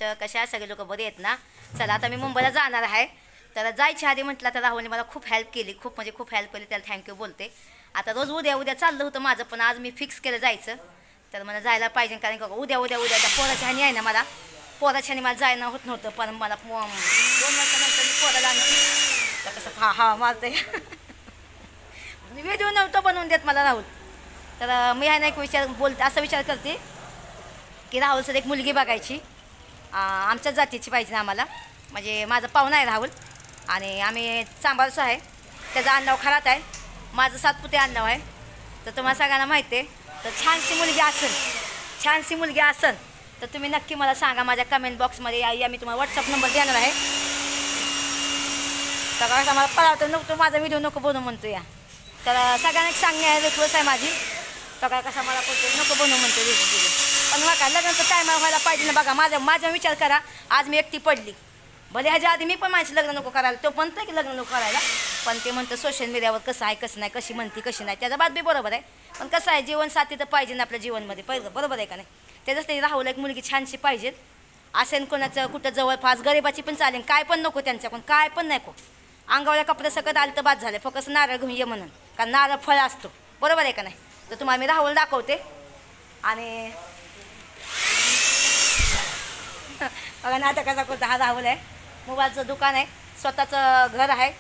महाराष्ट्र, कशा सगळे लोक बरे आहेत ना. चला आता मी मुंबईला जाणार आहे. तर जायच्या आधी म्हटलं तर राहुलने मला खूप हेल्प केली, खूप म्हणजे खूप हेल्प केली, त्याला थँक्यू बोलते. आता रोज उद्या चाललं होतं माझं, पण आज मी फिक्स केलं जायचं. तर मला जायला पाहिजे, कारण का उद्या पोराच्या ह्यानी आहे ना, मला पोराच्या ह्यानी मला जायला होत नव्हतं. पण मला 2 वर्षानंतर मी पोराला आणली. तर कसं हा मारते व्हिडिओ नव्हतं बनवून देत मला राहुल. तर मी आहे ना एक असा विचार करते की राहुलसर एक मुलगी बघायची, आमच्याच जातीची पाहिजे ना आम्हाला. म्हणजे माझं पाहुणा आहे राहुल आणि आम्ही चांबारचं आहे. त्याचं आडनाव खरात आहे, माझं सातपुते आडनाव आहे. तर तुम्हाला सगळ्यांना माहिती आहे. तर छानशी मुलगी असेल तर तुम्ही नक्की मला सांगा माझ्या कमेंट बॉक्समध्ये. या मी तुम्हाला व्हॉट्सअप नंबर देणार आहे. तर कसं मला पळावतो नको, माझा व्हिडिओ नको बनवू म्हणतो या. तर सगळ्यांना एक सांगणे रिक्वेस्ट आहे माझी. तर कसा मला नको बनवू म्हणतो व्हिडिओ. पण बघा लग्नाचं टाईम व्हायला पाहिजे ना. बघा माझा विचार करा, आज मी एकटी पडली. भले ह्याच्या आधी मी पण माझी लग्न नको करायला, तो म्हणतो की लग्न नको करायला. पण ते म्हणतं सोशल मीडियावर कसं आहे कसं नाही, कशी म्हणते कशी नाही, त्याचा बात बी बरोबर आहे. पण कसं आहे, जीवनसाथी तर पाहिजे ना आपल्या जीवनमध्ये, पहिलं बरोबर आहे का नाही. त्याचंच ते राहुल एक मुलगी छानशी पाहिजे असेल, कोणाचं कुठं जवळपास गरिबाची पण चालेल, काय पण नको त्यांच्याकडून, काय पण नको. अंगावल्या कपडे सकत आलं तर बाद झाले, फक्त नारळ घेऊन ये म्हणून, कारण नारळ फळ असतो, बरोबर आहे का नाही. तर तुम्हाला मी राहुल दाखवते. आणि बघा नाटकाचा कोणता हा राहुल आहे. मोबाईलचं दुकान आहे, स्वतःचं घर आहे.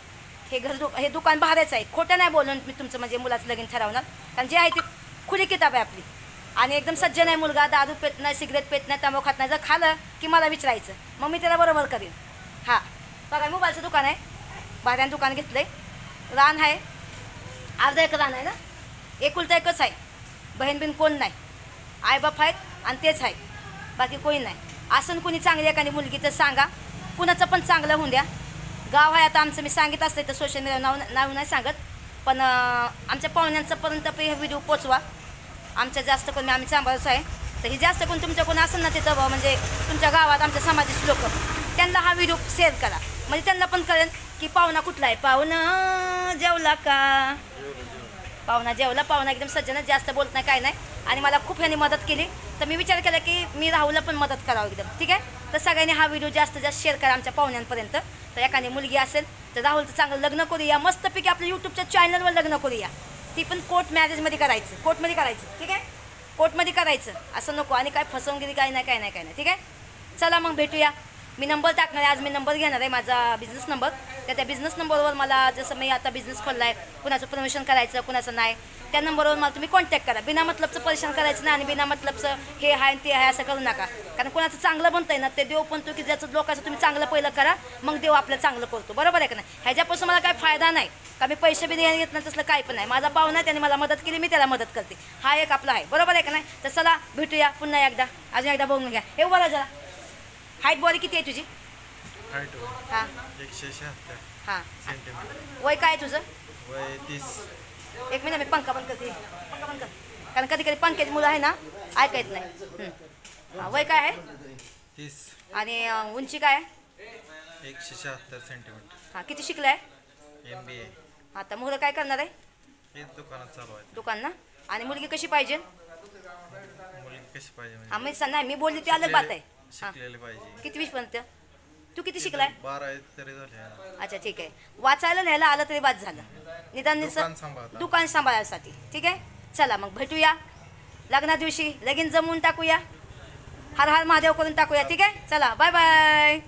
हे दुकान भाड्याचं आहे. खोटं नाही बोलून मी तुमचं म्हणजे मुलाचं लगीन ठरवणार, कारण जे आहे ती खुली किताब आहे आपली. आणि एकदम सज्जन आहे मुलगा, दारू पेत नाही, सिगरेट पेत नाही, तंबाखू खात नाही. जर खाल्लं की मला विचारायचं, मग मी त्याला बरोबर करीन. हां बघा मोबाईलचं दुकान आहे, भाड्यानं दुकान घेतलं आहे. रान आहे, अर्धा एकर रान आहे ना, एकुलता एकच आहे. बहीण बिन कोण नाही, आईबाप आहेत आणि तेच आहे, बाकी कोणी नाही. असं कोणी चांगली एखादी मुलगी तर सांगा, कुणाचं पण चांगलं होऊन द्या. गाव आहे आता आमचं, मी सांगित असतं तर सोशल मीडिया नाव नाही सांगत, पण आमच्या पाहुण्यांच्यापर्यंत हे व्हिडिओ पोचवा. आमच्या जास्त करून आम्ही चांबारचं आहे, तर ही जास्त कोण तुमच्या कोण असेल ना तिथं, म्हणजे तुमच्या गावात आमच्या समाजाचे लोक, त्यांना हा व्हिडिओ शेअर करा. म्हणजे त्यांना पण कळेल की पाहुणा कुठला आहे. पाहुणा जेवला का, पाहुणा जेवला. पाहुणा एकदम सज्जनच, जास्त बोलत नाही काय नाही. आणि मला खूप ह्यांनी मदत केली, तर मी विचार केला की मी राहुलला पण मदत करावं एकदम. ठीक आहे, तर सगळ्यांनी हा व्हिडिओ जास्त शेअर करा आमच्या पाहुण्यांपर्यंत. तर एखादी मुलगी असेल तर राहुलचं चांगलं लग्न करूया, मस्तपैकी आपल्या यूट्यूबच्या चॅनलवर लग्न करूया. ती पण कोर्ट मॅरेजमध्ये करायचं, कोर्टमध्ये करायचं. ठीक आहे, कोर्टमध्ये करायचं, असं नको. आणि काय फसवणगिरी काय नाही. ठीक आहे, चला मग भेटूया. मी नंबर टाकणार आहे आज, मी नंबर घेणार आहे माझा बिझनेस नंबर. त्या बिझनेस नंबरवर मला, जसं मी आता बिझनेस खोलला आहे, कुणाचं प्रमोशन करायचं कुणाचं नाही, त्या नंबरवर मला तुम्ही कॉन्टॅक्ट करा. बिना मतलबचं परेशान करायचं नाही, आणि बिना मतलबचं हे आहे ते आहे असं करू नका. कारण कुणाचं चांगलं बनतं आहे ना, ते देव म्हणतो की ज्याचं लोकांचं तुम्ही चांगलं पहिलं करा, मग देव आपलं चांगलं करतो, बरोबर आहे का नाही. ह्याच्यापासून मला काय फायदा नाही का मी पैसे बी घेत नाही, तसलं काय पण नाही. माझा पाहुणा त्याने मला मदत केली, मी त्याला मदत करते. हा एक आपला आहे, बरोबर आहे का नाही. तर चला भेटूया पुन्हा एकदा, अजून एकदा बघून घ्या. हे बघा जरा हाईट बॉडी किती आहे तुझी. हां 176 हां. सेंटीमीटर. वय काय आहे तुझं. वय 30. एक मिनिट मी पंखा बंद करते, पंखा बंद कर, कारण कधी कधी पंख्याची मुलं आहे ना ऐकायत नाही. हां वय काय आहे. 30. आणि उंची काय आहे. 176 सेंटीमीटर. हां किती शिकलं आहे. MBA. आता मुलं काय करणार आहे. हेच दुकानात चालू आहे. दुकान ना. आणि मुलगी कशी पाहिजे. मुलगी कशी पाहिजे हां म्हणजे नाही मी बोलली ती अलग बात आहे. शिकलेली पाहिजे. किती 20पर्यंत. तू किती शिकलाय. 12 तरी झाले. अच्छा ठीक आहे, वाचायला लिहायला आलं तरी बाद झालं, निदान दुकान सांभाळायसाठी. ठीक आहे, चला मग भेटूया लग्ना दिवशी, लगीन जमवून टाकूया, हर हर महादेव करून टाकूया. ठीक आहे, चला बाय बाय.